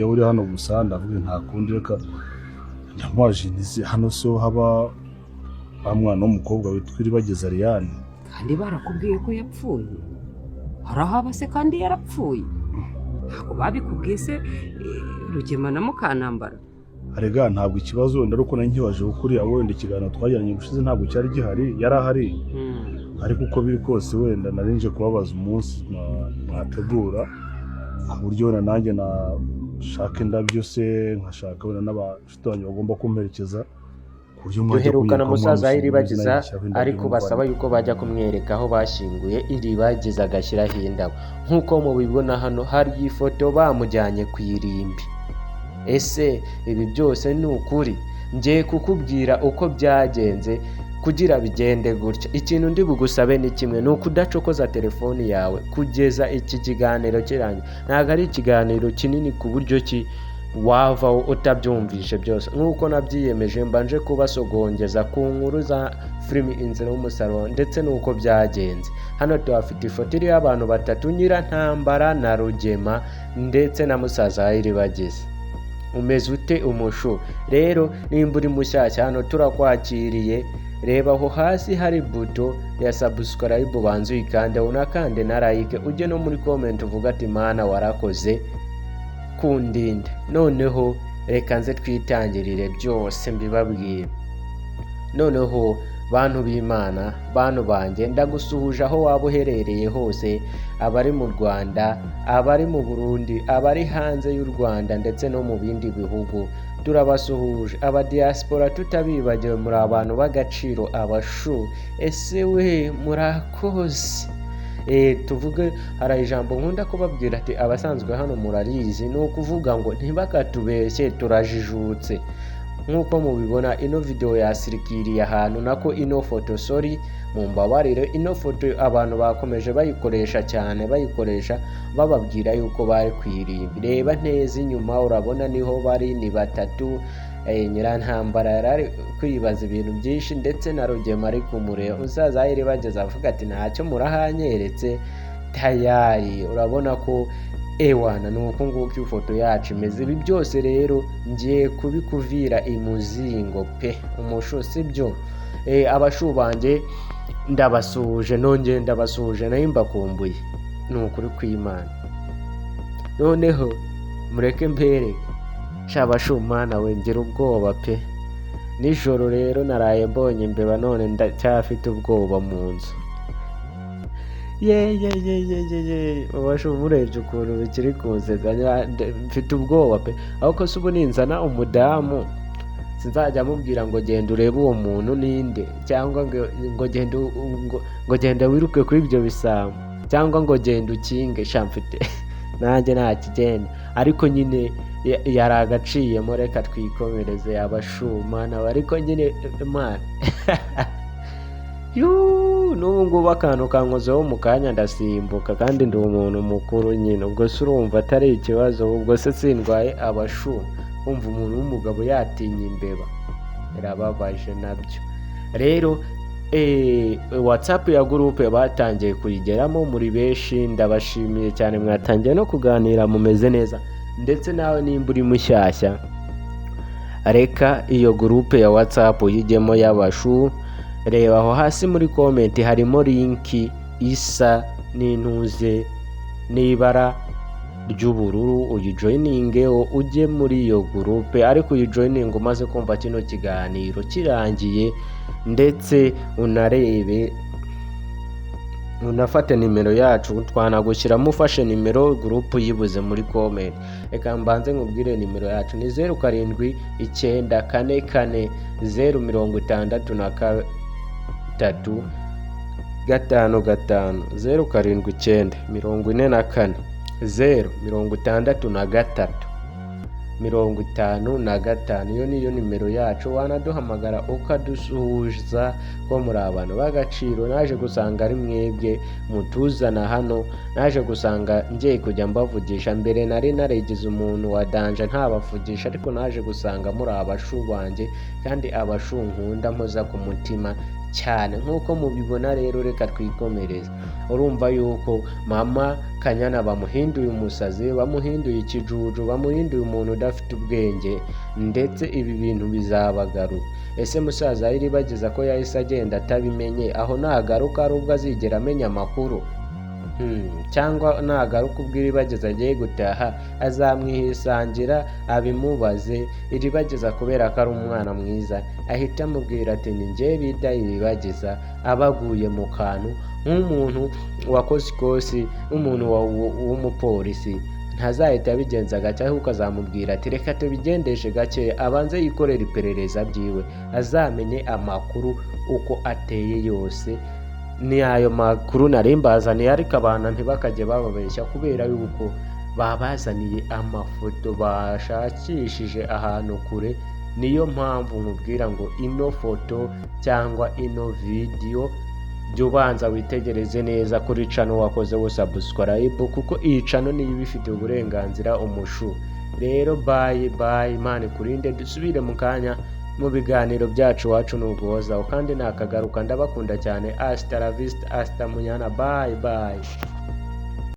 iyo uri hano gusa ndavuga nta kundi reka ndamwajinize hano so haba mwana w'umukobwa witwa Iribagiza Ariane. Kandi barakubwiye ko yapfuye? Harahaba se kandi yarapfuye? Ntabwo babikubwiye se Rugema na Mukanambara? Arega ntabwo ikibazo wenda ariko nankibaje ukuri wenda ikiganiro twagiranye gushize ntabwo cyari gihari yarahari. Ariko uko biri kose wenda narinje kubabaza umunsi mwategura ku buryo na nanjye na shaka indabyo se nkashaka wenda n'abafite bagomba kumperekeza duherukana musaza Iribagiza ariko basaba yuko bajya kumwereka aho bashyinguye Iribagiza agashyiraho indabo nk'uko mubibona hano hari ifoto bamujyanye ku irimbi. Ese ibi byose ni ukuri? Ngiye kukubwira uko byagenze kugira bigende gutya. Ikintu ndi bugusabe ni kimwe, ni ukudacokoza telefoni yawe kugeza iki kiganiro kirangiye. Ntabwo ari ikiganiro kinini ku buryo ki wavaho utabyumvishe byose. Nk'uko nabyiyemeje mbanje kubasogongeza ku nkuru za filimi Inzira y'Umusaraba ndetse n'uko byagenze. Hano tuhafite ifoto iriho abantu batatu, Nyirantambara na Rugema ndetse na musaza Iribagiza. Umeze ute umushu? Rero nimba uri mushyashya hano turakwakiriye, reba aho hasi hari buto ya subscribe banzu ikande unakande na like, ujye no muri comment uvuga ati mana warakoze kundinda. Noneho reka nze twitangirire byose mbibabwiye. Noneho bantu b'Imana, bantu banjye, ndagusuhuje aho waba uherereye hose, abari mu Rwanda, abari mu Burundi, abari hanze y'u Rwanda ndetse no mu bindi bihugu, turabasuhuje. Aba diaspora tutabibagiwe, muri abantu b'agaciro, abashu. Ese we murakoze? Tuvuge hari ijambo nkunda kubabwira ati abasanzwe hano murarizi, ni ukuvuga ngo ntibakatubeshye turajijutse. Nk'uko mubibona ino video yasirikiriye ahantu, nako ino foto mumbabarire, ino foto abantu bakomeje bayikoresha cyane, bayikoresha bababwira yuko bari kwirimbi. Reba neza inyuma urabona niho bari, ni batatu. Nyirantambara yarari kwibaza ibintu byinshi ndetse na Rugema ari kumureba. Musaza Iribagiza avuga ati ntacyo murahanyeretse tayari. Urabona ko ewana ni uko nguko ifoto yacu imeze. Ibi byose rero ngiye kubikuvira imuzingo pe umusho, sibyo? Abashu banjye ndabasuhuje, nongeye ndabasuhuje, nayo mbakumbuye ni ukuri kw'Imana. Noneho mureke mbereke shabashu mana we ngira ubwoba pe. Nijoro rero naraye mbonye imbeba, none ndacyafite ubwoba mu nzu. Abashu murebye ukuntu bikiri kunzeza, mfite ubwoba pe. Ahubwo se ubu ninzana umudamu sinzajya mubwira ngo genda urebe uwo muntu ninde, cyangwa ngo genda wiruke kuri ibyo bisambo, cyangwa ngo genda ukinge. Mfite nanjye nta kigenda, ariko nyine yari agaciyemo, reka twikomereze abashu mana. Ariko nyine mana n'ubu ngubu akantu kankozeho mu kanya ndasimbuka, kandi ndi umuntu mukuru nyine. Ubwo se urumva atari ikibazo? Ubwo se sindwaye abashu? Umva umuntu w'umugabo yatinya imbeba, birababaje nabyo. Rero WhatsApp ya groupe batangiye kuyigeramo muri benshi, ndabashimiye cyane, mwatangiye no kuganira, mumeze neza. Ndetse nawe nimba uri mushyashya, reka iyo groupe ya WhatsApp yijyemo y'abashu. Reba aho hasi muri comment harimo linki isa n'intuze n'ibara ry'ubururu, uyijoyininge ujye muri iyo groupe. Ariko uyijoyininge umaze kumva kino kiganiro kirangiye, ndetse unarebe unafate nimero yacu twanagushyiramo. Ufashe nimero groupe yibuze muri comment, reka mbanze nkubwire nimero yacu ni 07944063 55 07944063 55. Iyo niyo nimero yacu, wanaduhamagara ukadusuhuza ko muri abantu b'agaciro. Naje gusanga ari mwebwe mutuzana hano, naje gusanga ngiye kujya mbavugisha. Mbere nari naregize umuntu wa danje ntabavugisha, ariko naje gusanga muri abashu banjye, kandi abashu nkunda mpoza ku mutima cyane nk'uko mubibona. Rero reka twikomereze. Urumva yuko mama Kanyana bamuhinduye umusazi, bamuhinduye ikijuju, bamuhinduye umuntu udafite ubwenge, ndetse ibi bintu bizabagaruka. Ese musaza Iribagiza ko yahise agenda atabimenye, aho nagaruka ari ubwo azigera amenya amakuru? Cyangwa nagaruka ubwo Iribagiza agiye gutaha azamwihisangira abimubaze. Iribagiza kubera ko ari umwana mwiza ahita amubwira ati ni njye bita Iribagiza, abaguye mu kantu nk'umuntu wakoze ikosi, nk'umuntu w'umupolisi ntazahita abigenza gake, ahubwo azamubwira ati reka tubigendeshe gake, abanze yikorera iperereza byiwe azamenye amakuru uko ateye yose. Ni ayo makuru nari mbazaniye, ariko abantu ntibakajye bababeshya kubera yuko babazaniye amafoto bashakishije ahantu kure. Niyo mpamvu nkubwira ngo ino foto cyangwa ino video jya ubanza witegereze neza kuri channel wakozeho subscribe, kuko iyi channel niyo ibifite uburenganzira umushu. Rero bye bye, Imana ikurinde, dusubire mu kanya mu biganiro byacu. Wacu ni uguhozaho kandi nakagaruka. Ndabakunda cyane. Hasta la vista, hasta munyana, bye bye.